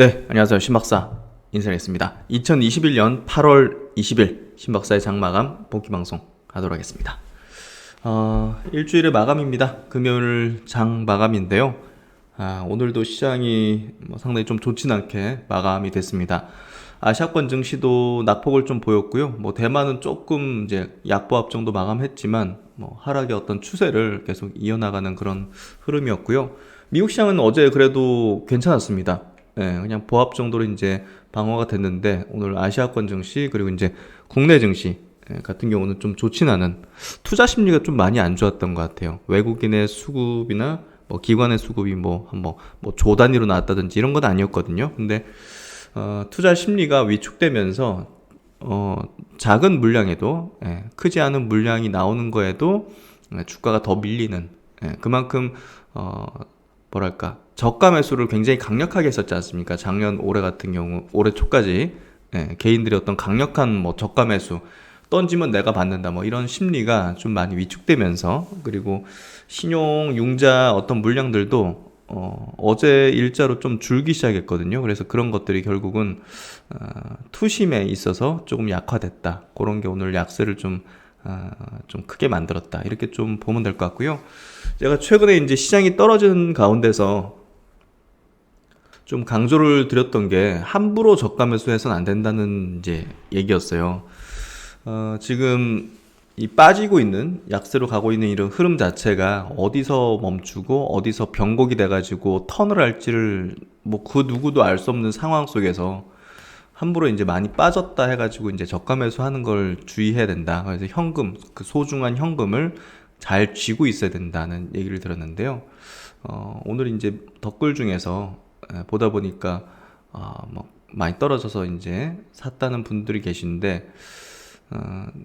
네, 안녕하세요. 신박사 인사드리겠습니다. 2021년 8월 20일 신박사의 장마감 복귀방송 하도록 하겠습니다. 일주일의 마감입니다. 금요일 장 마감인데요. 오늘도 시장이 상당히 좀 좋진 않게 마감이 됐습니다. 아시아권 증시도 낙폭을 좀 보였고요. 대만은 조금 이제 약보합 정도 마감했지만 하락의 어떤 추세를 계속 이어나가는 그런 흐름이었고요. 미국 시장은 어제 그래도 괜찮았습니다. 네, 그냥 보합 정도로 이제 방어가 됐는데 오늘 아시아권 증시 그리고 이제 국내 증시 같은 경우는 좀 좋진 않은 투자 심리가 좀 많이 안 좋았던 것 같아요. 외국인의 수급이나 기관의 수급이 조 단위로 나왔다든지 이런 건 아니었거든요. 근데 투자 심리가 위축되면서 작은 물량에도 크지 않은 물량이 나오는 거에도 주가가 더 밀리는 그만큼 뭐랄까 저가 매수를 굉장히 강력하게 했었지 않습니까? 작년 올해 같은 경우 올해 초까지 개인들의 어떤 강력한 저가 매수 던지면 내가 받는다 이런 심리가 좀 많이 위축되면서 그리고 신용 융자 어떤 물량들도 어제 일자로 좀 줄기 시작했거든요. 그래서 그런 것들이 결국은 투심에 있어서 조금 약화됐다. 그런 게 오늘 약세를 좀 크게 만들었다. 이렇게 좀 보면 될 것 같고요. 제가 최근에 이제 시장이 떨어지는 가운데서 좀 강조를 드렸던 게 함부로 저가 매수해서는 안 된다는 이제 얘기였어요. 지금 이 빠지고 있는 약세로 가고 있는 이런 흐름 자체가 어디서 멈추고 어디서 변곡이 돼가지고 턴을 할지를 그 누구도 알 수 없는 상황 속에서 함부로 이제 많이 빠졌다 해가지고 이제 저가 매수하는 걸 주의해야 된다. 그래서 현금, 그 소중한 현금을 잘 쥐고 있어야 된다는 얘기를 들었는데요. 오늘 이제 덧글 중에서 보다 보니까 많이 떨어져서 이제 샀다는 분들이 계신데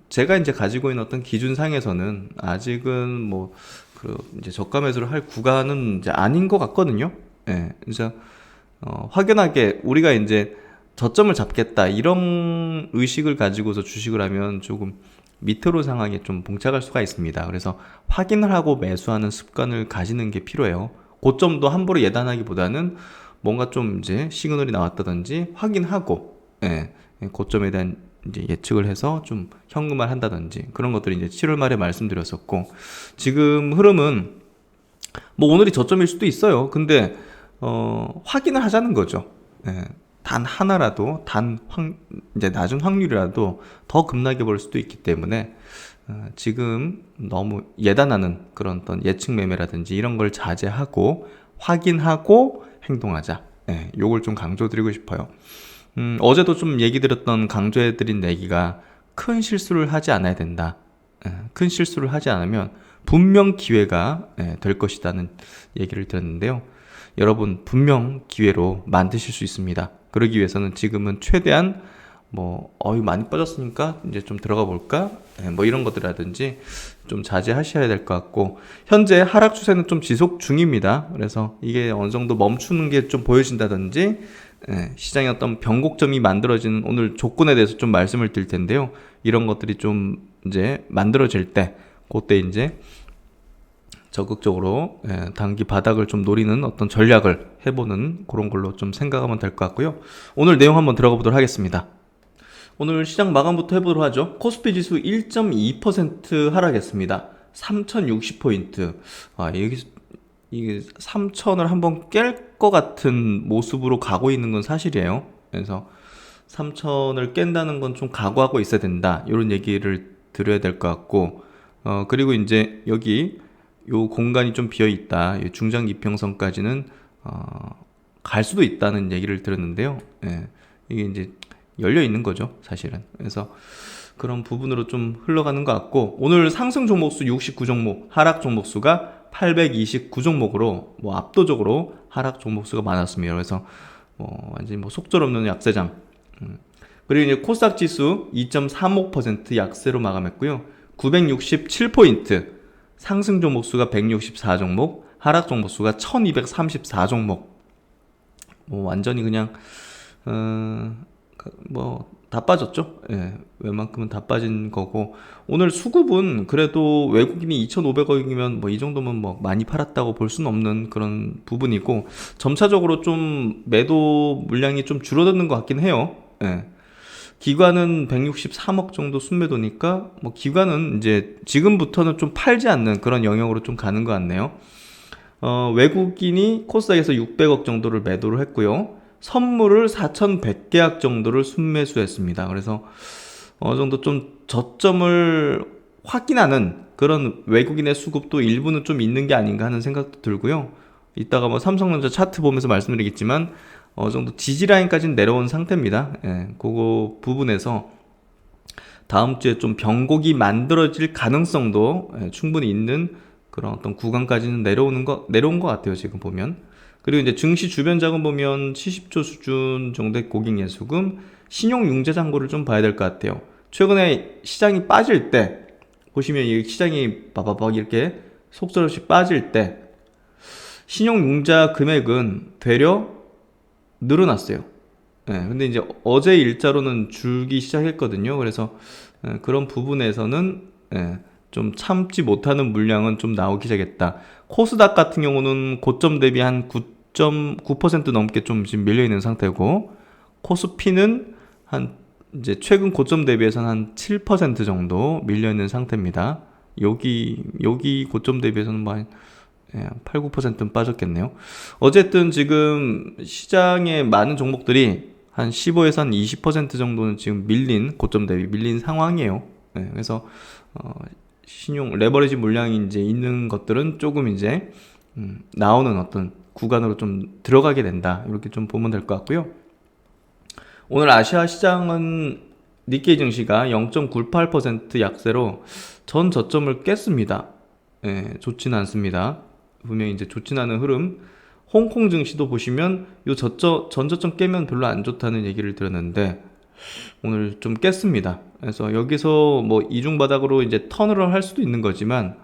제가 이제 가지고 있는 어떤 기준상에서는 아직은 이제 저가 매수를 할 구간은 이제 아닌 것 같거든요. 그래서 확연하게 우리가 이제 저점을 잡겠다 이런 의식을 가지고서 주식을 하면 조금 밑으로 상황에 좀 봉착할 수가 있습니다. 그래서 확인을 하고 매수하는 습관을 가지는 게 필요해요. 고점도 함부로 예단하기보다는 뭔가 좀 이제 시그널이 나왔다든지 확인하고 고점에 대한 이제 예측을 해서 좀 현금화 한다든지 그런 것들이 이제 7월 말에 말씀드렸었고 지금 흐름은 오늘이 저점일 수도 있어요. 근데 확인을 하자는 거죠. 단 하나라도 이제 낮은 확률이라도 더 급락해 볼 수도 있기 때문에 지금 너무 예단하는 그런 어떤 예측 매매라든지 이런 걸 자제하고 확인하고 행동하자. 요걸 좀 강조드리고 싶어요. 어제도 좀 얘기 드렸던 강조해드린 얘기가 큰 실수를 하지 않아야 된다. 큰 실수를 하지 않으면 분명 기회가 될 것이라는 얘기를 드렸는데요. 여러분 분명 기회로 만드실 수 있습니다. 그러기 위해서는 지금은 최대한 많이 빠졌으니까 이제 좀 들어가 볼까? 이런 것들이라든지 좀 자제하셔야 될 것 같고 현재 하락 추세는 좀 지속 중입니다. 그래서 이게 어느 정도 멈추는 게 좀 보여진다든지 시장의 어떤 변곡점이 만들어지는 오늘 조건에 대해서 좀 말씀을 드릴 텐데요. 이런 것들이 좀 이제 만들어질 때 그때 이제 적극적으로 단기 바닥을 좀 노리는 어떤 전략을 해보는 그런 걸로 좀 생각하면 될 것 같고요. 오늘 내용 한번 들어가 보도록 하겠습니다. 오늘 시장 마감부터 해보도록 하죠. 코스피 지수 1.2% 하락했습니다. 3060포인트. 이게 3000을 한번 깰 것 같은 모습으로 가고 있는 건 사실이에요. 그래서 3000을 깬다는 건 좀 각오하고 있어야 된다. 이런 얘기를 드려야 될 것 같고, 그리고 이제 여기 요 공간이 좀 비어 있다. 중장 이평선까지는 갈 수도 있다는 얘기를 들었는데요. 이게 이제 열려 있는 거죠, 사실은. 그래서 그런 부분으로 좀 흘러가는 것 같고 오늘 상승 종목수 69종목, 하락 종목수가 829종목으로 압도적으로 하락 종목수가 많았습니다. 그래서 완전히 속절없는 약세장. 그리고 이제 코스닥 지수 2.35% 약세로 마감했고요. 967포인트. 상승 종목수가 164종목, 하락 종목수가 1234종목. 완전히 그냥 다 빠졌죠. 예, 웬만큼은 다 빠진 거고, 오늘 수급은 그래도 외국인이 2,500억이면 뭐 이 정도면 뭐 많이 팔았다고 볼 수는 없는 그런 부분이고, 점차적으로 좀 매도 물량이 좀 줄어드는 것 같긴 해요. 예. 기관은 163억 정도 순매도니까 뭐 기관은 이제 지금부터는 좀 팔지 않는 그런 영역으로 좀 가는 것 같네요. 외국인이 코스닥에서 600억 정도를 매도를 했고요. 선물을 4,100계약 정도를 순매수했습니다. 그래서 어느 정도 좀 저점을 확인하는 그런 외국인의 수급도 일부는 좀 있는 게 아닌가 하는 생각도 들고요. 이따가 뭐 삼성전자 차트 보면서 말씀드리겠지만 어느 정도 지지라인까지는 내려온 상태입니다. 예, 그거 부분에서 다음 주에 좀 변곡이 만들어질 가능성도 충분히 있는 그런 어떤 구간까지는 내려온 것 같아요. 지금 보면. 그리고 이제 증시 주변 자금 보면 70조 수준 정도의 고객 예수금, 신용융자 잔고를 좀 봐야 될 것 같아요. 최근에 시장이 빠질 때, 보시면 이 시장이 바바박 이렇게 속절없이 빠질 때, 신용융자 금액은 되려 늘어났어요. 예, 근데 이제 어제 일자로는 줄기 시작했거든요. 그래서 그런 부분에서는 좀 참지 못하는 물량은 좀 나오기 시작했다. 코스닥 같은 경우는 고점 대비 한 9.9% 넘게 좀 지금 밀려 있는 상태고, 코스피는 한 이제 최근 고점 대비해서는 한 7% 정도 밀려 있는 상태입니다. 여기 고점 대비해서는 뭐 한 8, 9%는 빠졌겠네요. 어쨌든 지금 시장의 많은 종목들이 한 15에서 한 20% 정도는 지금 밀린, 고점 대비 밀린 상황이에요. 그래서 신용 레버리지 물량이 이제 있는 것들은 조금 이제 나오는 어떤 구간으로 좀 들어가게 된다, 이렇게 좀 보면 될 것 같고요. 오늘 아시아 시장은 니케이 증시가 0.98% 약세로 전 저점을 깼습니다. 좋지는 않습니다. 분명히 이제 좋지는 않은 흐름. 홍콩 증시도 보시면 요 전저점 깨면 별로 안 좋다는 얘기를 들었는데 오늘 좀 깼습니다. 그래서 여기서 뭐 이중 바닥으로 이제 턴을 할 수도 있는 거지만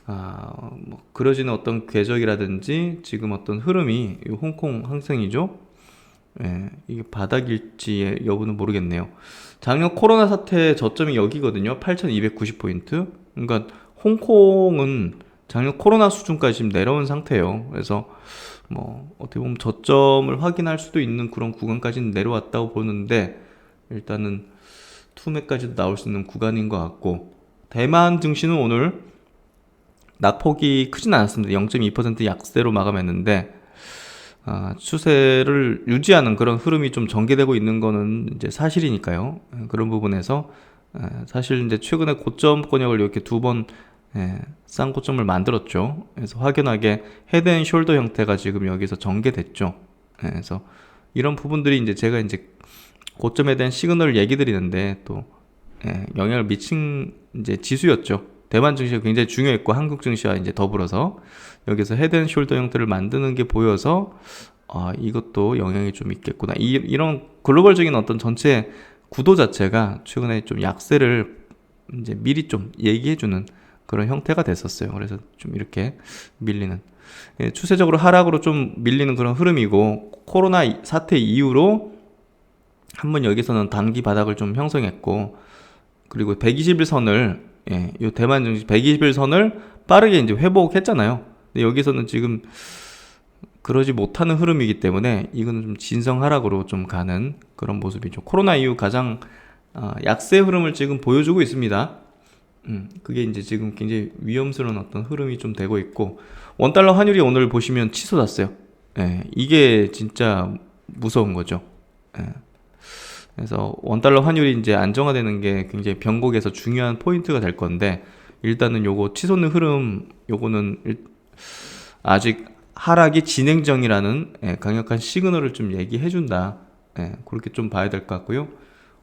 뭐 그러지는 어떤 궤적이라든지 지금 어떤 흐름이 이 홍콩 항생이죠. 이게 바닥일지의 여부는 모르겠네요. 작년 코로나 사태 저점이 여기거든요. 8,290포인트. 그러니까 홍콩은 작년 코로나 수준까지 지금 내려온 상태예요. 그래서 뭐 어떻게 보면 저점을 확인할 수도 있는 그런 구간까지는 내려왔다고 보는데, 일단은 투매까지도 나올 수 있는 구간인 것 같고, 대만 증시는 오늘 낙폭이 크진 않았습니다. 0.2% 약세로 마감했는데 추세를 유지하는 그런 흐름이 좀 전개되고 있는 거는 이제 사실이니까요. 그런 부분에서 사실 이제 최근에 고점권역을 이렇게 두 번 싼 고점을 만들었죠. 그래서 확연하게 헤드앤숄더 형태가 지금 여기서 전개됐죠. 그래서 이런 부분들이 이제 제가 이제 고점에 대한 시그널을 얘기 드리는데 또 영향을 미친 이제 지수였죠. 대만 증시가 굉장히 중요했고 한국 증시와 이제 더불어서 여기서 헤드앤숄더 형태를 만드는 게 보여서 이것도 영향이 좀 있겠구나. 이런 글로벌적인 어떤 전체 구도 자체가 최근에 좀 약세를 이제 미리 좀 얘기해주는 그런 형태가 됐었어요. 그래서 좀 이렇게 밀리는, 추세적으로 하락으로 좀 밀리는 그런 흐름이고, 코로나 사태 이후로 한번 여기서는 단기 바닥을 좀 형성했고, 그리고 120일 선을 이 대만 증시 120일 선을 빠르게 이제 회복했잖아요. 근데 여기서는 지금 그러지 못하는 흐름이기 때문에 이거는 좀 진성 하락으로 좀 가는 그런 모습이죠. 코로나 이후 가장 약세 흐름을 지금 보여주고 있습니다. 그게 이제 지금 굉장히 위험스러운 어떤 흐름이 좀 되고 있고, 원달러 환율이 오늘 보시면 치솟았어요. 이게 진짜 무서운 거죠. 그래서 원달러 환율이 이제 안정화되는 게 굉장히 변곡에서 중요한 포인트가 될 건데, 일단은 요거 치솟는 흐름, 요거는 아직 하락이 진행 중이라는 강력한 시그널을 좀 얘기해 준다. 그렇게 좀 봐야 될 것 같고요.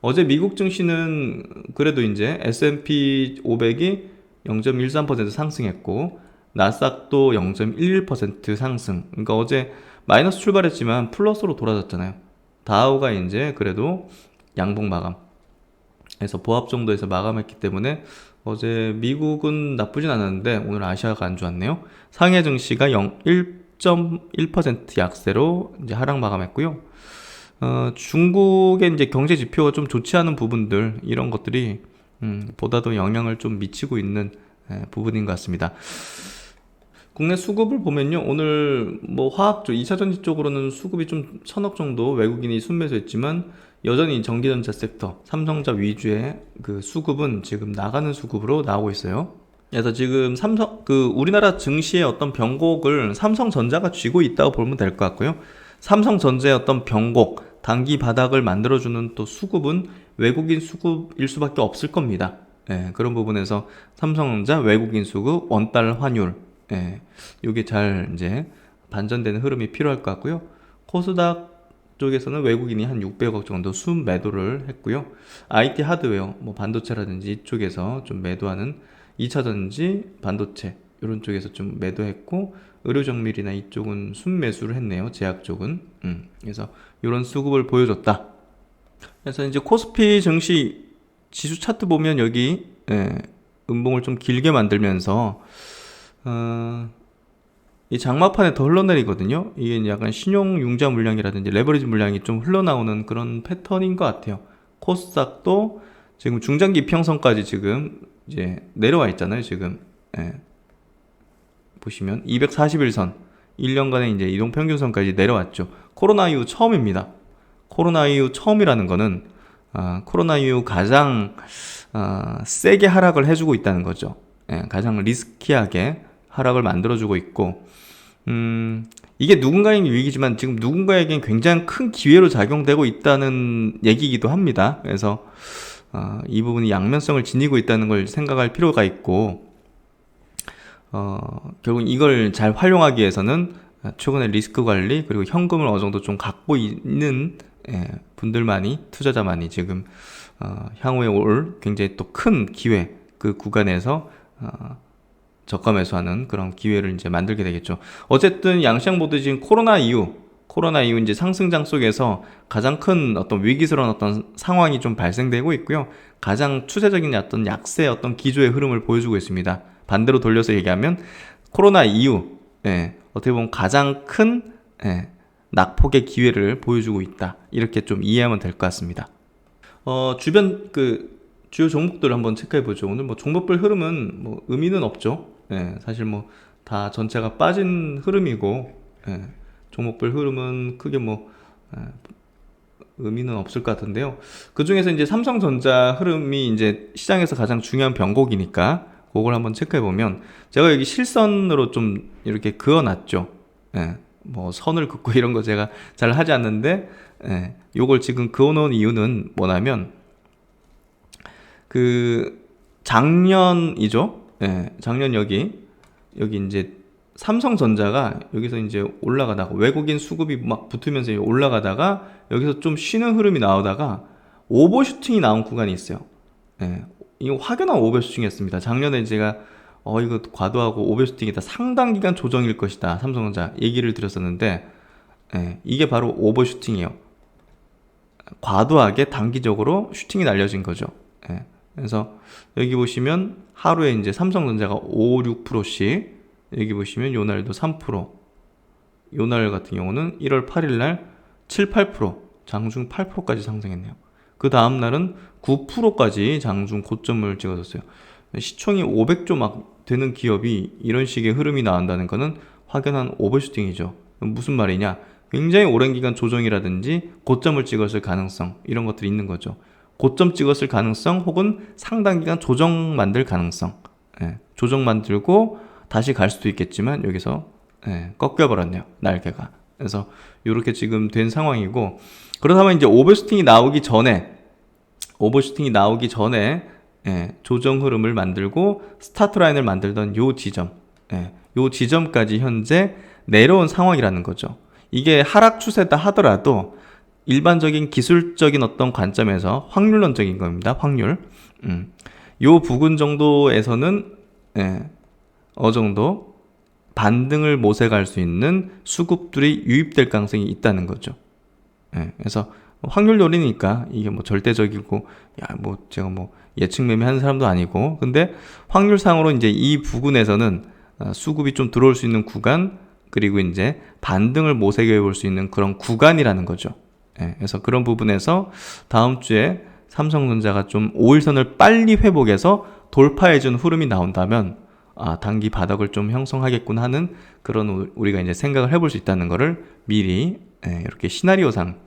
어제 미국 증시는 그래도 이제 S&P 500이 0.13% 상승했고, 나스닥도 0.11% 상승. 그러니까 어제 마이너스 출발했지만 플러스로 돌아섰잖아요. 다우가 이제 그래도 양봉 마감, 그래서 보합 정도에서 마감했기 때문에 어제 미국은 나쁘진 않았는데 오늘 아시아가 안 좋았네요. 상해 증시가 1.1% 약세로 이제 하락 마감했고요. 중국의 이제 경제 지표가 좀 좋지 않은 부분들, 이런 것들이 보다도 영향을 좀 미치고 있는 부분인 것 같습니다. 국내 수급을 보면요, 오늘 뭐 화학 쪽, 2차전지 쪽으로는 수급이 좀 1000억 정도 외국인이 순매수했지만, 여전히 전기전자 섹터, 삼성전자 위주의 그 수급은 지금 나가는 수급으로 나오고 있어요. 그래서 지금 우리나라 증시의 어떤 변곡을 삼성전자가 쥐고 있다고 보면 될 것 같고요. 삼성전자의 어떤 변곡, 단기 바닥을 만들어주는 또 수급은 외국인 수급일 수밖에 없을 겁니다. 그런 부분에서 삼성전자 외국인 수급, 원달러 환율, 이게 잘 이제 반전되는 흐름이 필요할 것 같고요. 코스닥 쪽에서는 외국인이 한 600억 정도 순매도를 했고요. IT 하드웨어, 뭐 반도체라든지 이쪽에서 좀 매도하는 2차전지, 반도체 이런 쪽에서 좀 매도했고, 의료정밀이나 이쪽은 순매수를 했네요. 제약 쪽은. 그래서 이런 수급을 보여줬다. 그래서 이제 코스피 증시 지수 차트 보면 여기 음봉을 좀 길게 만들면서 이 장마판에 더 흘러내리거든요. 이게 이제 약간 신용 융자 물량이라든지 레버리지 물량이 좀 흘러나오는 그런 패턴인 것 같아요. 코스닥도 지금 중장기 이평선까지 지금 이제 내려와 있잖아요. 지금 보시면 241선 1년간의 이제 이동평균선까지 내려왔죠. 코로나 이후 처음입니다. 코로나 이후 처음이라는 거는 코로나 이후 가장 세게 하락을 해주고 있다는 거죠. 가장 리스키하게 하락을 만들어주고 있고, 이게 누군가에게 위기지만 지금 누군가에겐 굉장히 큰 기회로 작용되고 있다는 얘기이기도 합니다. 그래서 이 부분이 양면성을 지니고 있다는 걸 생각할 필요가 있고, 결국 이걸 잘 활용하기 위해서는 최근에 리스크 관리 그리고 현금을 어느 정도 좀 갖고 있는 분들만이, 투자자만이 지금 향후에 올 굉장히 또 큰 기회, 그 구간에서 저가 매수하는 그런 기회를 이제 만들게 되겠죠. 어쨌든 양시장 모두 지금 코로나 이후 이제 상승장 속에서 가장 큰 어떤 위기스러운 어떤 상황이 좀 발생되고 있고요. 가장 추세적인 어떤 약세의 어떤 기조의 흐름을 보여주고 있습니다. 반대로 돌려서 얘기하면 코로나 이후 어떻게 보면 가장 큰 낙폭의 기회를 보여주고 있다. 이렇게 좀 이해하면 될 것 같습니다. 주변 주요 종목들 한번 체크해 보죠. 오늘 뭐 종목별 흐름은 뭐 의미는 없죠. 사실 뭐 다 전체가 빠진 흐름이고, 종목별 흐름은 크게 뭐 의미는 없을 것 같은데요. 그 중에서 이제 삼성전자 흐름이 이제 시장에서 가장 중요한 변곡이니까 그걸 한번 체크해 보면, 제가 여기 실선으로 좀 이렇게 그어놨죠. 뭐 선을 긋고 이런 거 제가 잘 하지 않는데, 요걸 지금 그어놓은 이유는 뭐냐면, 작년이죠. 작년 여기 이제 삼성전자가 여기서 이제 올라가다가 외국인 수급이 막 붙으면서 올라가다가 여기서 좀 쉬는 흐름이 나오다가 오버슈팅이 나온 구간이 있어요. 이거 확연한 오버슈팅이었습니다. 작년에 제가 이거 과도하고 오버슈팅이다, 상당 기간 조정일 것이다, 삼성전자 얘기를 드렸었는데, 이게 바로 오버슈팅이에요. 과도하게 단기적으로 슈팅이 날려진 거죠. 그래서 여기 보시면 하루에 이제 삼성전자가 5, 6%씩, 여기 보시면 요 날도 3%, 요 날 같은 경우는 1월 8일 날 7, 8%, 장중 8%까지 상승했네요. 그 다음 날은 9%까지 장중 고점을 찍어줬어요. 시총이 500조 막 되는 기업이 이런 식의 흐름이 나온다는 것은 확연한 오버슈팅이죠. 무슨 말이냐? 굉장히 오랜 기간 조정이라든지 고점을 찍었을 가능성, 이런 것들이 있는 거죠. 고점 찍었을 가능성, 혹은 상당 기간 조정 만들 가능성. 조정 만들고 다시 갈 수도 있겠지만 여기서 꺾여버렸네요, 날개가. 그래서 이렇게 지금 된 상황이고, 그렇다면 이제 오버슈팅이 나오기 전에 조정 흐름을 만들고 스타트 라인을 만들던 요 지점까지 현재 내려온 상황이라는 거죠. 이게 하락 추세다 하더라도 일반적인 기술적인 어떤 관점에서 확률론적인 겁니다. 확률. 요 부근 정도에서는 어느 정도 반등을 모색할 수 있는 수급들이 유입될 가능성이 있다는 거죠. 그래서 확률론이니까 이게 뭐 절대적이고, 제가 뭐 예측 매매하는 사람도 아니고, 근데 확률상으로 이제 이 부근에서는 수급이 좀 들어올 수 있는 구간, 그리고 이제 반등을 모색해 볼 수 있는 그런 구간이라는 거죠. 그래서 그런 부분에서 다음 주에 삼성전자가 좀 5일선을 빨리 회복해서 돌파해준 흐름이 나온다면 단기 바닥을 좀 형성하겠구나 하는 그런 우리가 이제 생각을 해볼 수 있다는 거를 미리 이렇게 시나리오상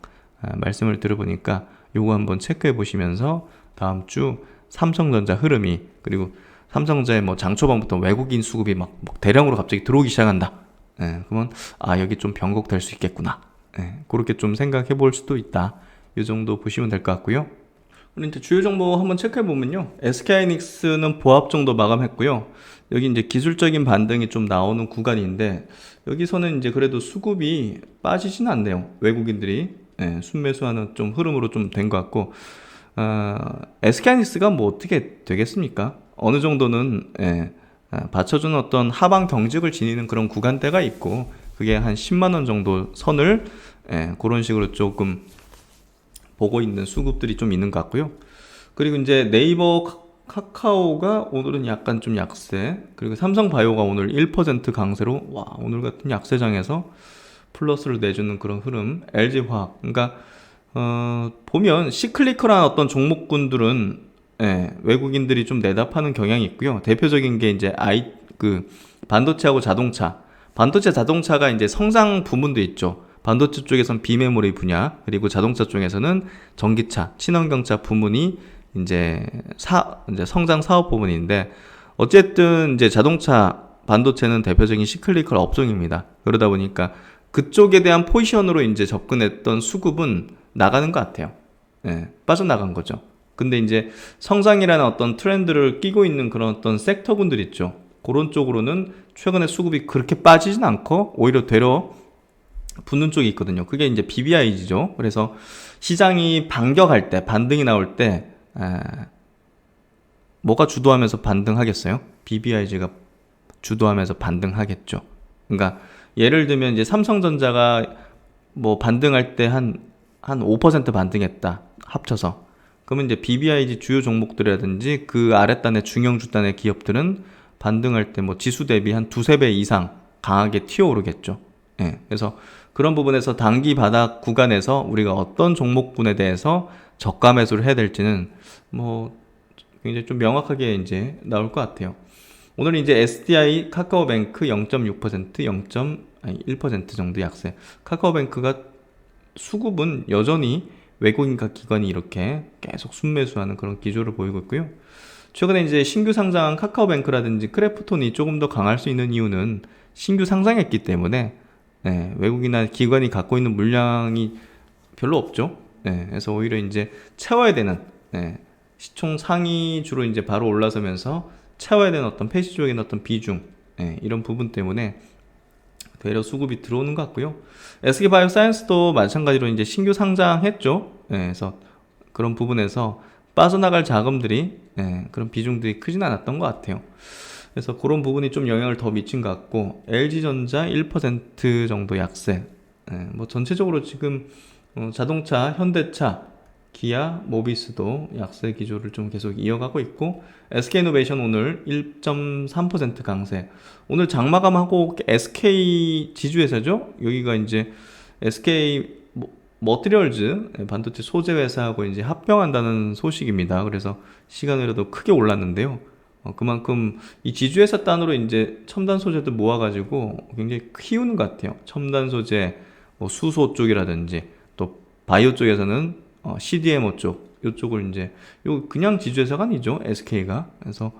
말씀을 들어보니까 요거 한번 체크해 보시면서 다음 주 삼성전자 흐름이, 그리고 삼성전자의 뭐 장초반부터 외국인 수급이 막 대량으로 갑자기 들어오기 시작한다. 그러면 여기 좀 변곡될 수 있겠구나. 그렇게 좀 생각해 볼 수도 있다. 이 정도 보시면 될 것 같고요. 그리고 이제 주요 정보 한번 체크해 보면요. SK하이닉스는 보합 정도 마감했고요. 여기 이제 기술적인 반등이 좀 나오는 구간인데 여기서는 이제 그래도 수급이 빠지진 않네요. 외국인들이 순매수하는 좀 흐름으로 좀 된 것 같고, SK하이닉스가 뭐 어떻게 되겠습니까? 어느 정도는 받쳐주는 어떤 하방 경직을 지니는 그런 구간대가 있고, 그게 한 10만원 정도 선을 그런 식으로 조금 보고 있는 수급들이 좀 있는 것 같고요. 그리고 이제 네이버 카카오가 오늘은 약간 좀 약세, 그리고 삼성바이오가 오늘 1% 강세로 오늘 같은 약세장에서 플러스를 내주는 그런 흐름. LG화학, 그러니까 보면 시클리컬한 어떤 종목군들은 외국인들이 좀 내다파는 경향이 있고요. 대표적인 게 이제 반도체하고 자동차. 반도체 자동차가 이제 성장 부문도 있죠. 반도체 쪽에서는 비메모리 분야, 그리고 자동차 쪽에서는 전기차, 친환경차 부문이 이제 성장 사업 부분인데, 어쨌든 이제 자동차 반도체는 대표적인 시클리컬 업종입니다. 그러다 보니까 그쪽에 대한 포지션으로 이제 접근했던 수급은 나가는 것 같아요. 빠져나간 거죠. 근데 이제 성장이라는 어떤 트렌드를 끼고 있는 그런 어떤 섹터군들 있죠. 그런 쪽으로는 최근에 수급이 그렇게 빠지진 않고 오히려 되려 붙는 쪽이 있거든요. 그게 이제 BBIG죠. 그래서 시장이 반격할 때, 반등이 나올 때 뭐가 주도하면서 반등하겠어요? BBIG가 주도하면서 반등하겠죠. 그러니까 예를 들면 이제 삼성전자가 뭐 반등할 때 한 5% 반등했다 합쳐서, 그러면 이제 BBIG 주요 종목들이라든지 그 아랫단의 중형주단의 기업들은 반등할 때 뭐 지수 대비 한 두세 배 이상 강하게 튀어오르겠죠. 그래서 그런 부분에서 단기 바닥 구간에서 우리가 어떤 종목군에 대해서 저가 매수를 해야 될지는 뭐 굉장히 좀 명확하게 이제 나올 것 같아요. 오늘은 이제 SDI 카카오뱅크 0.6%, 0.1% 정도 약세. 카카오뱅크가 수급은 여전히 외국인과 기관이 이렇게 계속 순매수하는 그런 기조를 보이고 있고요. 최근에 이제 신규 상장한 카카오뱅크라든지 크래프톤이 조금 더 강할 수 있는 이유는 신규 상장했기 때문에 외국이나 기관이 갖고 있는 물량이 별로 없죠. 그래서 오히려 이제 채워야 되는 시총 상위주로 이제 바로 올라서면서 채워야 되는 어떤 폐시적인 어떤 비중, 이런 부분 때문에 되려 수급이 들어오는 것 같고요. SK바이오사이언스도 마찬가지로 이제 신규 상장했죠. 그래서 그런 부분에서 빠져나갈 자금들이 그런 비중들이 크진 않았던 것 같아요. 그래서 그런 부분이 좀 영향을 더 미친 것 같고, LG전자 1% 정도 약세. 뭐 전체적으로 지금 자동차, 현대차, 기아, 모비스도 약세 기조를 좀 계속 이어가고 있고, SK이노베이션 오늘 1.3% 강세. 오늘 장마감하고 SK 지주회사죠. 여기가 이제 SK 머티리얼즈 반도체 소재 회사하고 이제 합병한다는 소식입니다. 그래서 시간으로도 크게 올랐는데요. 그만큼 이 지주회사 단으로 이제 첨단 소재들 모아가지고 굉장히 키우는 것 같아요. 첨단 소재, 뭐 수소 쪽이라든지 또 바이오 쪽에서는 CDMO 쪽, 이쪽을 이제 요 그냥 지주회사가 아니죠, SK가. 그래서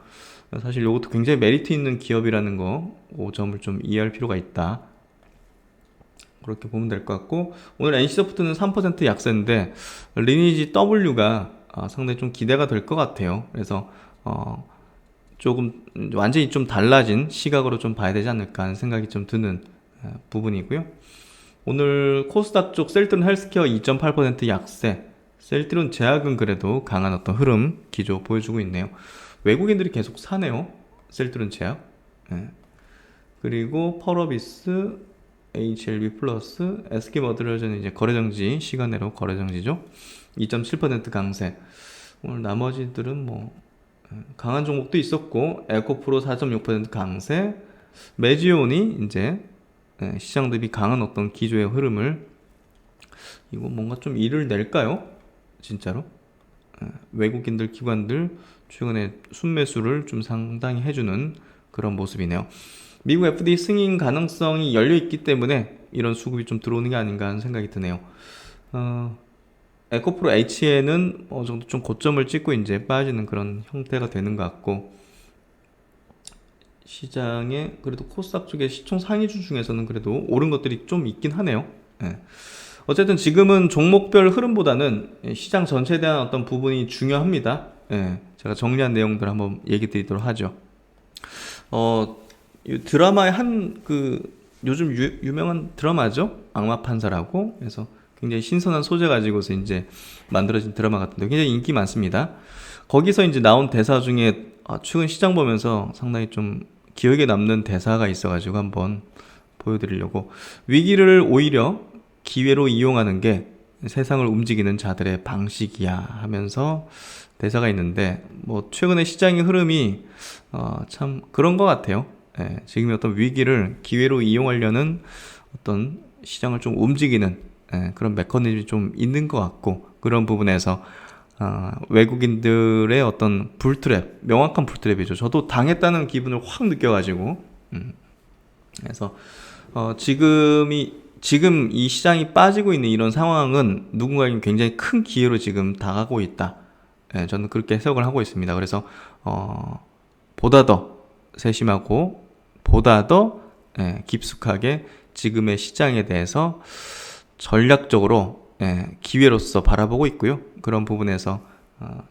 사실 이것도 굉장히 메리트 있는 기업이라는 거, 그 점을 좀 이해할 필요가 있다. 그렇게 보면 될 것 같고, 오늘 NC소프트는 3% 약세인데 리니지 W가 상당히 좀 기대가 될 것 같아요. 그래서 조금 완전히 좀 달라진 시각으로 좀 봐야 되지 않을까 하는 생각이 좀 드는 부분이고요. 오늘 코스닥 쪽 셀트론 헬스케어 2.8% 약세. 셀트론 제약은 그래도 강한 어떤 흐름 기조 보여주고 있네요. 외국인들이 계속 사네요. 셀트론 제약. 그리고 펄어비스, HLB 플러스, SK머티리얼즈는 이제 거래정지, 시간내로 거래정지죠. 2.7% 강세. 오늘 나머지들은 뭐 강한 종목도 있었고, 에코프로 4.6% 강세, 메지온이 이제 시장 대비 강한 어떤 기조의 흐름을 이거 뭔가 좀 일을 낼까요? 진짜로? 외국인들 기관들 최근에 순매수를 좀 상당히 해주는 그런 모습이네요. 미국 FD 승인 가능성이 열려 있기 때문에 이런 수급이 좀 들어오는 게 아닌가 하는 생각이 드네요. 에코프로 H에는 어느 정도 좀 고점을 찍고 이제 빠지는 그런 형태가 되는 것 같고, 시장에 그래도 코스닥 쪽에 시총 상위주 중에서는 그래도 오른 것들이 좀 있긴 하네요. 예. 어쨌든 지금은 종목별 흐름보다는 시장 전체에 대한 어떤 부분이 중요합니다. 예. 제가 정리한 내용들 한번 얘기 드리도록 하죠. 이 드라마의 요즘 유명한 드라마죠? 악마판사라고. 그래서 굉장히 신선한 소재 가지고서 이제 만들어진 드라마 같은데 굉장히 인기 많습니다. 거기서 이제 나온 대사 중에 최근 시장 보면서 상당히 좀 기억에 남는 대사가 있어가지고 한번 보여드리려고. 위기를 오히려 기회로 이용하는 게 세상을 움직이는 자들의 방식이야 하면서 대사가 있는데, 뭐 최근에 시장의 흐름이 참 그런 것 같아요. 예, 지금의 어떤 위기를 기회로 이용하려는 어떤 시장을 좀 움직이는 그런 메커니즘이 좀 있는 것 같고, 그런 부분에서 외국인들의 어떤 불트랩, 명확한 불트랩이죠. 저도 당했다는 기분을 확 느껴가지고, 그래서 지금 이 시장이 빠지고 있는 이런 상황은 누군가에게 굉장히 큰 기회로 지금 다가가고 있다. 저는 그렇게 해석을 하고 있습니다. 그래서 보다 더 세심하고 보다 더 깊숙하게 지금의 시장에 대해서 전략적으로 기회로서 바라보고 있고요. 그런 부분에서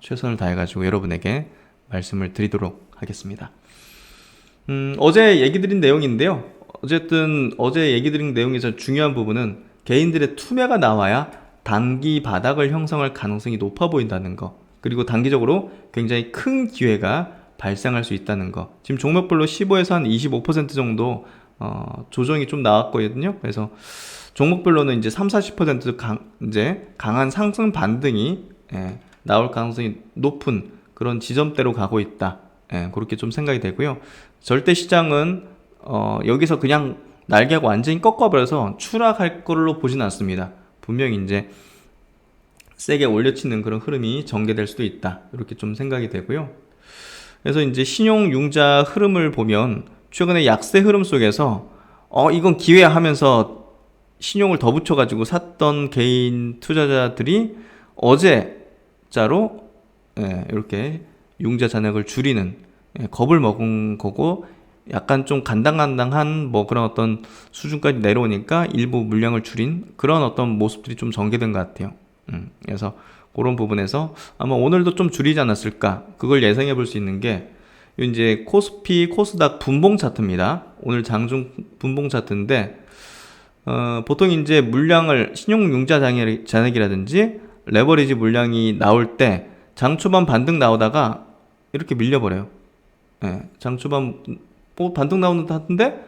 최선을 다해가지고 여러분에게 말씀을 드리도록 하겠습니다. 어제 얘기 드린 내용인데요. 어쨌든 어제 얘기 드린 내용에서 중요한 부분은 개인들의 투매가 나와야 단기 바닥을 형성할 가능성이 높아 보인다는 거, 그리고 단기적으로 굉장히 큰 기회가 발생할 수 있다는 거. 지금 종목별로 15에서 한 25% 정도 조정이 좀 나왔거든요. 그래서 종목별로는 이제 30-40% 이제 강한 상승 반등이 나올 가능성이 높은 그런 지점대로 가고 있다. 그렇게 좀 생각이 되고요. 절대 시장은 여기서 그냥 날개하고 완전히 꺾어버려서 추락할 걸로 보진 않습니다. 분명히 이제 세게 올려치는 그런 흐름이 전개될 수도 있다. 이렇게 좀 생각이 되고요. 그래서 이제 신용융자 흐름을 보면 최근에 약세 흐름 속에서 이건 기회야 하면서 신용을 더 붙여가지고 샀던 개인 투자자들이 어제자로 이렇게 융자 잔액을 줄이는, 겁을 먹은 거고, 약간 좀 간당간당한 뭐 그런 어떤 수준까지 내려오니까 일부 물량을 줄인 그런 어떤 모습들이 좀 전개된 것 같아요. 그래서 그런 부분에서 아마 오늘도 좀 줄이지 않았을까, 그걸 예상해 볼 수 있는 게 이제 코스피 코스닥 분봉 차트입니다. 오늘 장중 분봉 차트인데 보통 이제 물량을 신용융자 잔액이라든지 레버리지 물량이 나올 때 장 초반 반등 나오다가 이렇게 밀려버려요. 장 초반 반등 나오는 듯한데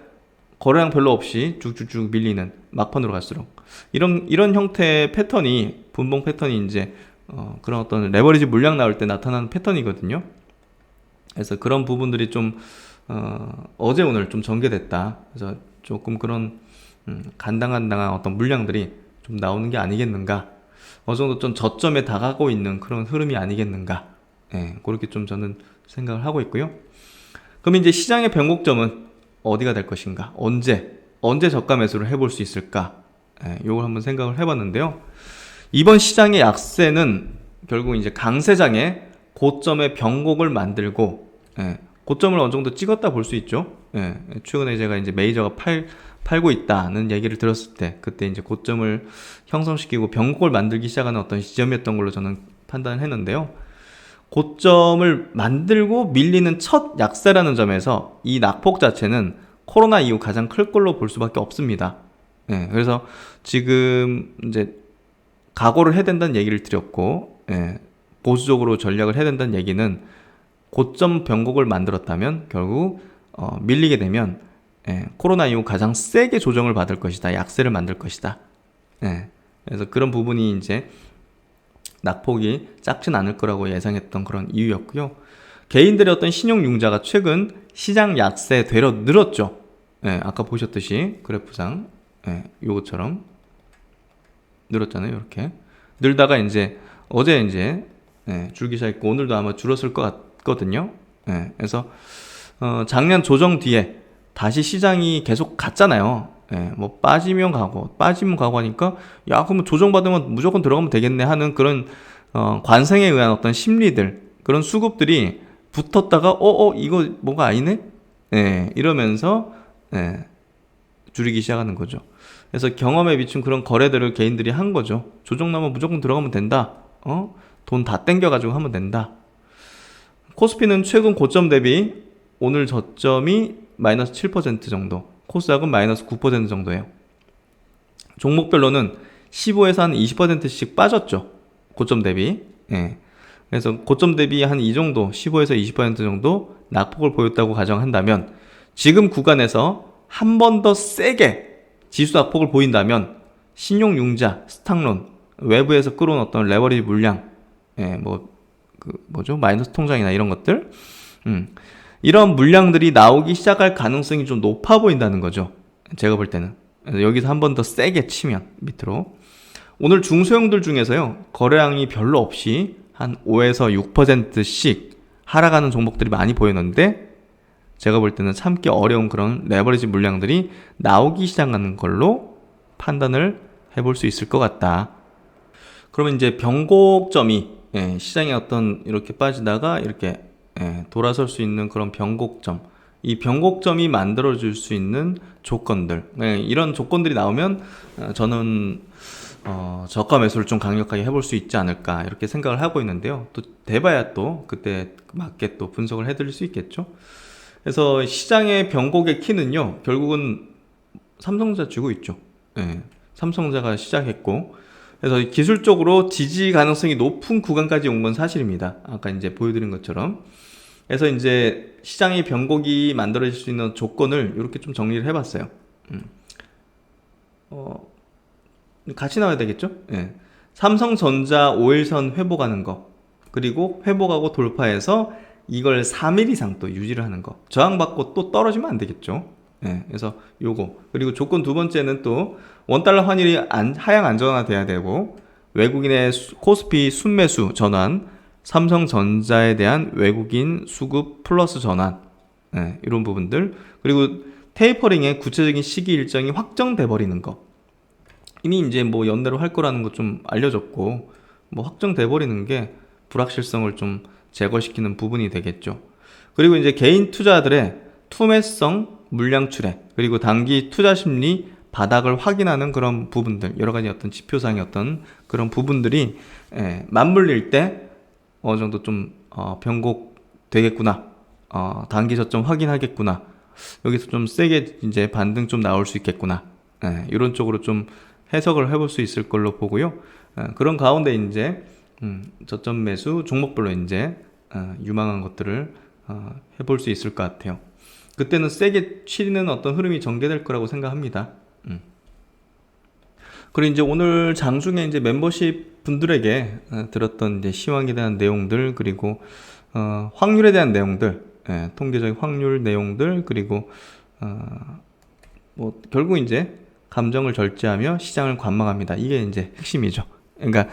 거래량 별로 없이 쭉쭉쭉 밀리는, 막판으로 갈수록 이런 형태의 패턴이, 분봉 패턴이 이제 그런 어떤 레버리지 물량 나올 때 나타나는 패턴이거든요. 그래서 그런 부분들이 좀 어제 오늘 좀 전개됐다. 그래서 조금 그런 간당간당한 어떤 물량들이 좀 나오는 게 아니겠는가, 어느 정도 좀 저점에 다가가고 있는 그런 흐름이 아니겠는가, 그렇게 좀 저는 생각을 하고 있고요. 그럼 이제 시장의 변곡점은 어디가 될 것인가, 언제 저가 매수를 해볼 수 있을까, 요걸 한번 생각을 해봤는데요. 이번 시장의 약세는 결국 이제 강세장의 고점의 변곡을 만들고, 고점을 어느 정도 찍었다 볼 수 있죠. 최근에 제가 이제 메이저가 팔고 있다는 얘기를 들었을 때, 그때 이제 고점을 형성시키고 변곡을 만들기 시작하는 어떤 시점이었던 걸로 저는 판단을 했는데요. 고점을 만들고 밀리는 첫 약세라는 점에서 이 낙폭 자체는 코로나 이후 가장 클 걸로 볼 수밖에 없습니다. 그래서 지금 이제 각오를 해야 된다는 얘기를 드렸고, 보수적으로 전략을 해야 된다는 얘기는 고점 변곡을 만들었다면 결국 밀리게 되면 코로나 이후 가장 세게 조정을 받을 것이다, 약세를 만들 것이다. 그래서 그런 부분이 이제 낙폭이 작진 않을 거라고 예상했던 그런 이유였고요. 개인들의 어떤 신용융자가 최근 시장 약세되려 늘었죠. 아까 보셨듯이 그래프상 요것처럼 늘었잖아요. 이렇게 늘다가 이제 어제 이제 줄기 시작했고 오늘도 아마 줄었을 것 같거든요. 그래서 작년 조정 뒤에 다시 시장이 계속 갔잖아요. 뭐 빠지면 가고 하니까 야 그러면 조정받으면 무조건 들어가면 되겠네 하는 그런 관성에 의한 어떤 심리들, 그런 수급들이 붙었다가 이거 뭐가 아니네? 이러면서 줄이기 시작하는 거죠. 그래서 경험에 비춘 그런 거래들을 개인들이 한 거죠. 조정 나면 무조건 들어가면 된다. 돈 다 땡겨가지고 하면 된다. 코스피는 최근 고점 대비 오늘 저점이 마이너스 7% 정도, 코스닥은 마이너스 9% 정도예요. 종목별로는 15에서 한 20%씩 빠졌죠. 고점 대비. 그래서 고점 대비 한 이 정도, 15에서 20% 정도 낙폭을 보였다고 가정한다면 지금 구간에서 한 번 더 세게 지수 낙폭을 보인다면 신용융자, 스탁론, 외부에서 끌어온 어떤 레버리지 물량, 마이너스 통장이나 이런 것들, 이런 물량들이 나오기 시작할 가능성이 좀 높아 보인다는 거죠. 제가 볼 때는. 그래서 여기서 한 번 더 세게 치면 밑으로. 오늘 중소형들 중에서요, 거래량이 별로 없이 한 5에서 6%씩 하락하는 종목들이 많이 보였는데, 제가 볼 때는 참기 어려운 그런 레버리지 물량들이 나오기 시작하는 걸로 판단을 해볼 수 있을 것 같다. 그러면 이제 변곡점이 시장에 어떤 이렇게 빠지다가 이렇게 돌아설 수 있는 그런 변곡점, 이 변곡점이 만들어줄 수 있는 조건들, 이런 조건들이 나오면 저는 저가 매수를 좀 강력하게 해볼 수 있지 않을까 이렇게 생각을 하고 있는데요. 또 돼봐야 또 그때 맞게 또 분석을 해드릴 수 있겠죠. 그래서 시장의 변곡의 키는요, 결국은 삼성전자 쥐고 있죠. 삼성전자가 시작했고, 그래서 기술적으로 지지 가능성이 높은 구간까지 온 건 사실입니다. 아까 이제 보여드린 것처럼. 그래서 이제 시장의 변곡이 만들어질 수 있는 조건을 이렇게 좀 정리를 해봤어요. 같이 나와야 되겠죠? 삼성전자 5일선 회복하는 거, 그리고 회복하고 돌파해서 이걸 3일 이상 또 유지를 하는 거, 저항받고 또 떨어지면 안 되겠죠. 그래서 요거, 그리고 조건 두 번째는 또 원달러 환율이 하향 안전화 돼야 되고, 외국인의 코스피 순매수 전환, 삼성전자에 대한 외국인 수급 플러스 전환, 이런 부분들, 그리고 테이퍼링의 구체적인 시기 일정이 확정돼 버리는 거. 이미 이제 뭐 연내로 할 거라는 거 좀 알려졌고, 뭐 확정돼 버리는 게 불확실성을 좀 제거시키는 부분이 되겠죠. 그리고 이제 개인 투자들의 투매성 물량 출해, 그리고 단기 투자 심리 바닥을 확인하는 그런 부분들, 여러 가지 어떤 지표상의 어떤 그런 부분들이 맞물릴 때 어느 정도 좀 변곡 되겠구나, 단기 저점 확인하겠구나, 여기서 좀 세게 이제 반등 좀 나올 수 있겠구나, 이런 쪽으로 좀 해석을 해볼 수 있을 걸로 보고요. 그런 가운데 이제 저점 매수 종목별로 이제 유망한 것들을 해볼 수 있을 것 같아요. 그때는 세게 치는 어떤 흐름이 전개될 거라고 생각합니다. 그리고 이제 오늘 장중에 이제 멤버십 분들에게 들었던 이제 시황에 대한 내용들, 그리고 확률에 대한 내용들, 통계적인 확률 내용들, 그리고 뭐 결국 이제 감정을 절제하며 시장을 관망합니다. 이게 이제 핵심이죠. 그러니까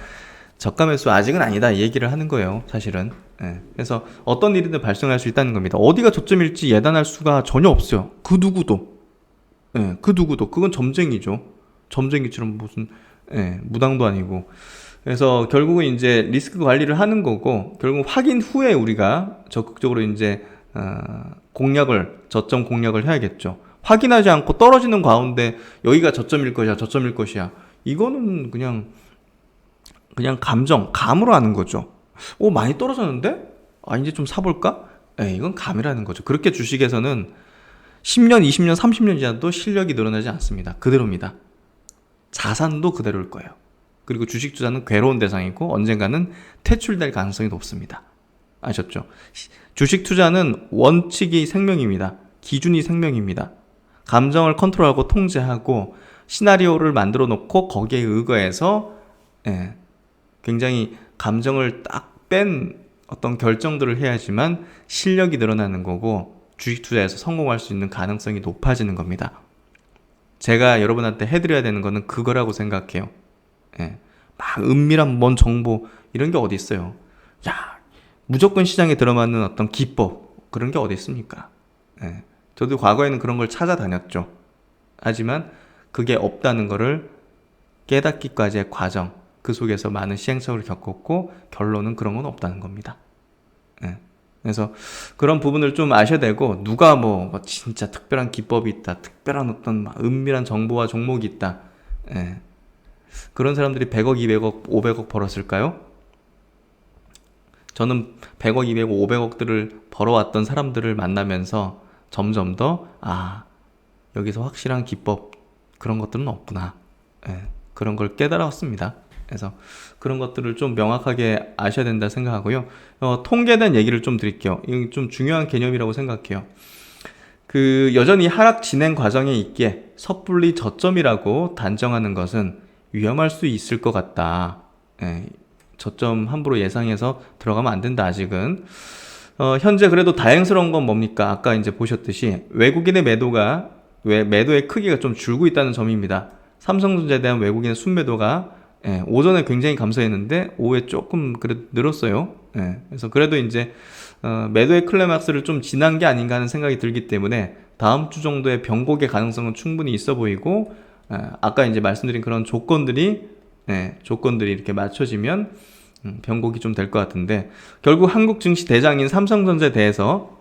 저가 매수 아직은 아니다 이 얘기를 하는 거예요, 사실은. 그래서 어떤 일이든 발생할 수 있다는 겁니다. 어디가 저점일지 예단할 수가 전혀 없어요. 그 누구도. 그건 점쟁이죠. 점쟁이처럼 무슨 무당도 아니고. 그래서 결국은 이제 리스크 관리를 하는 거고, 결국 확인 후에 우리가 적극적으로 이제 저점 공략을 해야겠죠. 확인하지 않고 떨어지는 가운데 여기가 저점일 것이야. 이거는 그냥 감으로 하는 거죠. 많이 떨어졌는데? 이제 좀 사볼까? 이건 감이라는 거죠. 그렇게 주식에서는 10년, 20년, 30년 지나도 실력이 늘어나지 않습니다. 그대로입니다. 자산도 그대로일 거예요. 그리고 주식 투자는 괴로운 대상이고 언젠가는 퇴출될 가능성이 높습니다. 아셨죠? 주식 투자는 원칙이 생명입니다. 기준이 생명입니다. 감정을 컨트롤하고 통제하고 시나리오를 만들어 놓고 거기에 의거해서 굉장히 감정을 딱 뺀 어떤 결정들을 해야지만 실력이 늘어나는 거고 주식 투자에서 성공할 수 있는 가능성이 높아지는 겁니다. 제가 여러분한테 해드려야 되는 거는 그거라고 생각해요. 예. 막 은밀한 뭔 정보 이런 게 어디 있어요. 야, 무조건 시장에 들어맞는 어떤 기법 그런 게 어디 있습니까? 예. 저도 과거에는 그런 걸 찾아다녔죠. 하지만 그게 없다는 거를 깨닫기까지의 과정, 그 속에서 많은 시행착오를 겪었고 결론은 그런 건 없다는 겁니다. 예. 그래서 그런 부분을 좀 아셔야 되고, 누가 뭐 진짜 특별한 기법이 있다, 특별한 어떤 막 은밀한 정보와 종목이 있다, 예. 그런 사람들이 100억, 200억, 500억 벌었을까요? 저는 100억, 200억, 500억들을 벌어왔던 사람들을 만나면서 점점 더 여기서 확실한 기법 그런 것들은 없구나, 예. 그런 걸 깨달았습니다. 그래서 그런 것들을 좀 명확하게 아셔야 된다 생각하고요. 통계에 대한 얘기를 좀 드릴게요. 이건 좀 중요한 개념이라고 생각해요. 그 여전히 하락 진행 과정에 있기에 섣불리 저점이라고 단정하는 것은 위험할 수 있을 것 같다. 예, 저점 함부로 예상해서 들어가면 안 된다, 아직은. 현재 그래도 다행스러운 건 뭡니까? 아까 이제 보셨듯이 외국인의 매도의 크기가 좀 줄고 있다는 점입니다. 삼성전자에 대한 외국인의 순매도가 오전에 굉장히 감소했는데 오후에 조금 그래도 늘었어요. 그래서 그래도 이제 매도의 클라이막스를 좀 지난 게 아닌가 하는 생각이 들기 때문에 다음 주 정도의 변곡의 가능성은 충분히 있어 보이고, 아까 이제 말씀드린 그런 조건들이 이렇게 맞춰지면 변곡이 좀 될 것 같은데, 결국 한국 증시 대장인 삼성전자에 대해서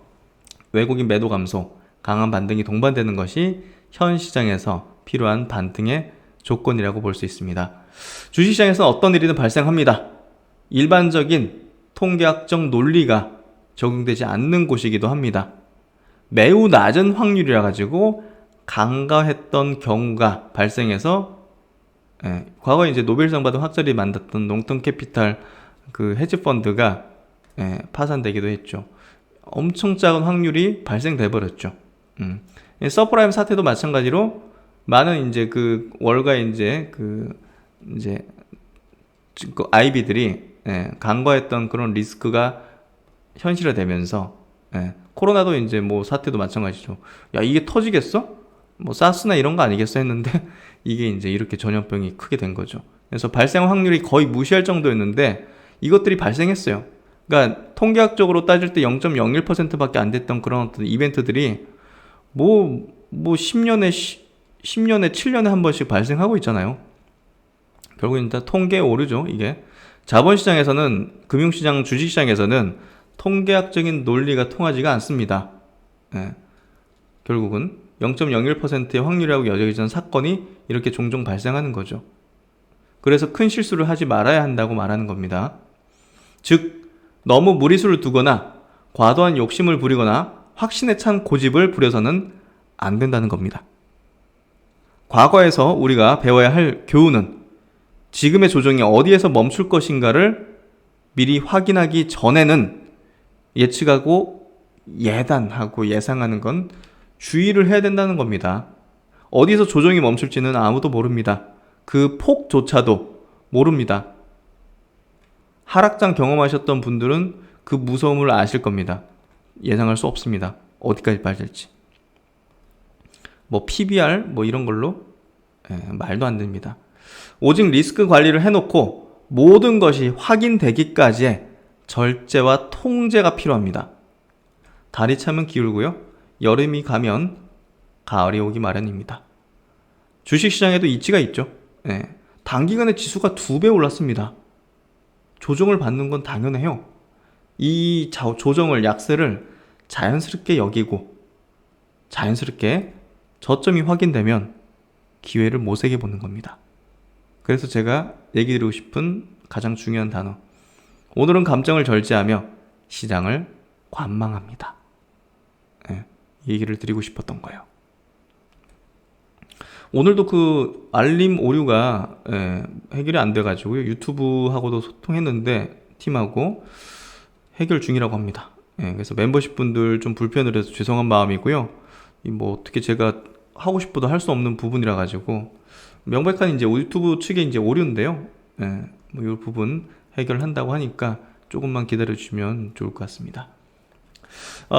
외국인 매도 감소, 강한 반등이 동반되는 것이 현 시장에서 필요한 반등의 조건이라고 볼 수 있습니다. 주식시장에서는 어떤 일이든 발생합니다. 일반적인 통계학적 논리가 적용되지 않는 곳이기도 합니다. 매우 낮은 확률이라 가지고 간과했던 경우가 발생해서, 과거에 이제 노벨상 받은 학자들이 만났던 롱텀 캐피탈 그 헤지 펀드가 파산되기도 했죠. 엄청 작은 확률이 발생돼 버렸죠. 서프라임 사태도 마찬가지로 많은 이제 그 월가 이제 아이비들이 간과했던 그런 리스크가 현실화되면서, 코로나도 이제 뭐 사태도 마찬가지죠. 야, 이게 터지겠어? 뭐 사스나 이런 거 아니겠어 했는데 이게 이제 이렇게 전염병이 크게 된 거죠. 그래서 발생 확률이 거의 무시할 정도였는데 이것들이 발생했어요. 그러니까 통계학적으로 따질 때 0.01%밖에 안 됐던 그런 어떤 이벤트들이 뭐 10년에 7년에 한 번씩 발생하고 있잖아요. 결국은 다 통계 오류죠, 이게. 자본시장에서는, 금융시장, 주식시장에서는 통계학적인 논리가 통하지가 않습니다. 결국은 0.01%의 확률이라고 여겨지는 사건이 이렇게 종종 발생하는 거죠. 그래서 큰 실수를 하지 말아야 한다고 말하는 겁니다. 즉, 너무 무리수를 두거나 과도한 욕심을 부리거나 확신에 찬 고집을 부려서는 안 된다는 겁니다. 과거에서 우리가 배워야 할 교훈은 지금의 조정이 어디에서 멈출 것인가를 미리 확인하기 전에는 예측하고 예단하고 예상하는 건 주의를 해야 된다는 겁니다. 어디서 조정이 멈출지는 아무도 모릅니다. 그 폭조차도 모릅니다. 하락장 경험하셨던 분들은 그 무서움을 아실 겁니다. 예상할 수 없습니다. 어디까지 빠질지. 뭐 PBR 뭐 이런 걸로 말도 안 됩니다. 오직 리스크 관리를 해놓고 모든 것이 확인되기까지의 절제와 통제가 필요합니다. 달이 차면 기울고요. 여름이 가면 가을이 오기 마련입니다. 주식시장에도 이치가 있죠. 단기간에 지수가 2배 올랐습니다. 조정을 받는 건 당연해요. 이 조정을, 약세를 자연스럽게 여기고 자연스럽게 저점이 확인되면 기회를 모색해 보는 겁니다. 그래서 제가 얘기 드리고 싶은 가장 중요한 단어, 오늘은 감정을 절제하며 시장을 관망합니다. 얘기를 드리고 싶었던 거예요. 오늘도 그 알림 오류가 해결이 안 돼가지고요. 유튜브하고도 소통했는데 팀하고 해결 중이라고 합니다. 그래서 멤버십 분들 좀 불편을 해서 죄송한 마음이고요. 뭐 어떻게 제가 하고 싶어도 할 수 없는 부분이라 가지고 명백한 이제 유튜브 측의 이제 오류인데요. 뭐 이 부분 해결한다고 하니까 조금만 기다려 주시면 좋을 것 같습니다.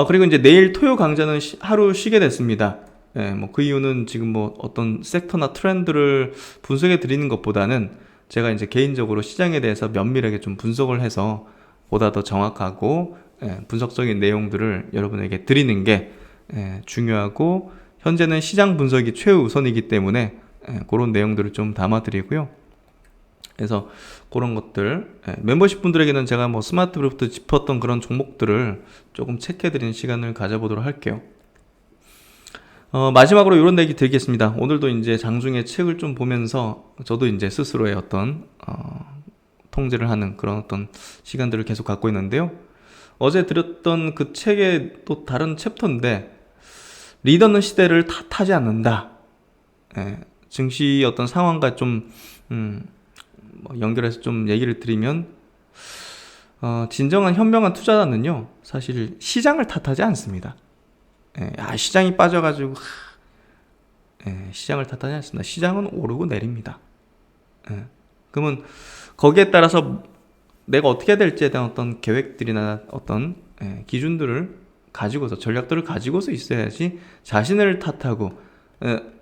그리고 이제 내일 토요 강좌는 하루 쉬게 됐습니다. 뭐 그 이유는 지금 뭐 어떤 섹터나 트렌드를 분석해 드리는 것보다는 제가 이제 개인적으로 시장에 대해서 면밀하게 좀 분석을 해서 보다 더 정확하고 분석적인 내용들을 여러분에게 드리는 게 중요하고, 현재는 시장 분석이 최우선이기 때문에 그런 내용들을 좀 담아드리고요. 그래서 그런 것들, 멤버십 분들에게는 제가 뭐 스마트 브리프트 짚었던 그런 종목들을 조금 체크해드리는 시간을 가져보도록 할게요. 마지막으로 이런 얘기 드리겠습니다. 오늘도 이제 장중에 책을 좀 보면서 저도 이제 스스로의 어떤 통제를 하는 그런 어떤 시간들을 계속 갖고 있는데요. 어제 드렸던 그 책의 또 다른 챕터인데, 리더는 시대를 탓하지 않는다. 증시 어떤 상황과 좀 연결해서 좀 얘기를 드리면, 진정한 현명한 투자자는요, 사실 시장을 탓하지 않습니다. 시장이 빠져가지고 시장을 탓하지 않습니다. 시장은 오르고 내립니다. 그러면 거기에 따라서 내가 어떻게 해야 될지에 대한 어떤 계획들이나 어떤 기준들을 가지고서, 전략들을 가지고서 있어야지, 자신을 탓하고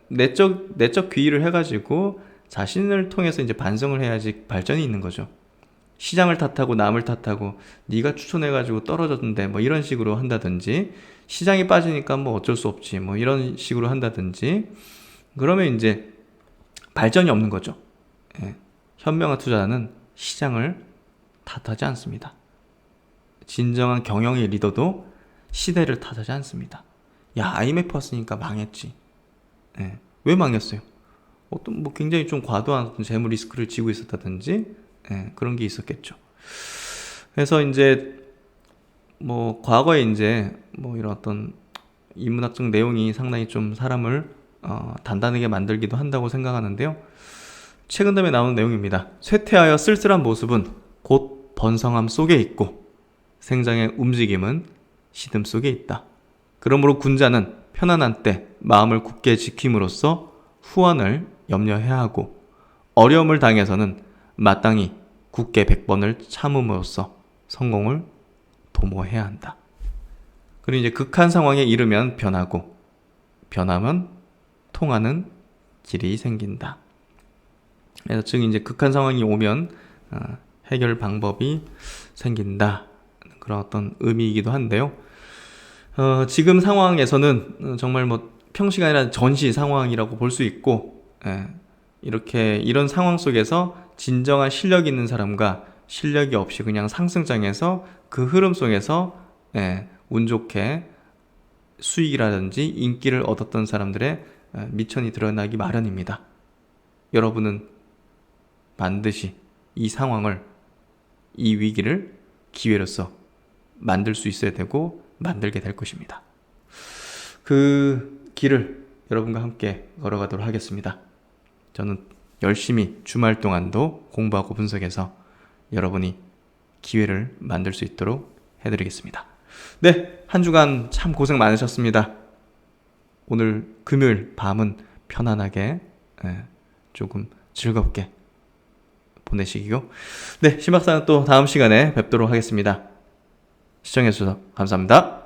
내적 귀의를 해가지고 자신을 통해서 이제 반성을 해야지 발전이 있는 거죠. 시장을 탓하고 남을 탓하고 네가 추천해가지고 떨어졌는데 뭐 이런 식으로 한다든지, 시장이 빠지니까 뭐 어쩔 수 없지 뭐 이런 식으로 한다든지, 그러면 이제 발전이 없는 거죠. 현명한 투자자는 시장을 탓하지 않습니다. 진정한 경영의 리더도 시대를 탓하지 않습니다. 야, IMF 왔으니까 망했지. 왜 망했어요? 어떤 뭐 굉장히 좀 과도한 어떤 재무 리스크를 지고 있었다든지 그런 게 있었겠죠. 그래서 이제 뭐 과거에 이제 뭐 이런 어떤 인문학적 내용이 상당히 좀 사람을 단단하게 만들기도 한다고 생각하는데요. 최근 덤에 나오는 내용입니다. 쇠퇴하여 쓸쓸한 모습은 곧 번성함 속에 있고 생장의 움직임은 시듬 속에 있다. 그러므로 군자는 편안한 때 마음을 굳게 지킴으로써 후환을 염려해야 하고, 어려움을 당해서는 마땅히 굳게 100번을 참음으로써 성공을 도모해야 한다. 그리고 이제 극한 상황에 이르면 변하고, 변하면 통하는 길이 생긴다. 그래서 즉 이제 극한 상황이 오면 해결 방법이 생긴다. 그런 어떤 의미이기도 한데요. 지금 상황에서는 정말 뭐 평시가 아니라 전시 상황이라고 볼 수 있고, 이렇게 이런 상황 속에서 진정한 실력 있는 사람과 실력이 없이 그냥 상승장에서 그 흐름 속에서 운 좋게 수익이라든지 인기를 얻었던 사람들의 미천이 드러나기 마련입니다. 여러분은 반드시 이 상황을, 이 위기를 기회로서 만들 수 있어야 되고 만들게 될 것입니다. 그 길을 여러분과 함께 걸어가도록 하겠습니다. 저는 열심히 주말 동안도 공부하고 분석해서 여러분이 기회를 만들 수 있도록 해드리겠습니다. 네, 한 주간 참 고생 많으셨습니다. 오늘 금요일 밤은 편안하게 조금 즐겁게 보내시기고, 네, 신박사는 또 다음 시간에 뵙도록 하겠습니다. 시청해주셔서 감사합니다.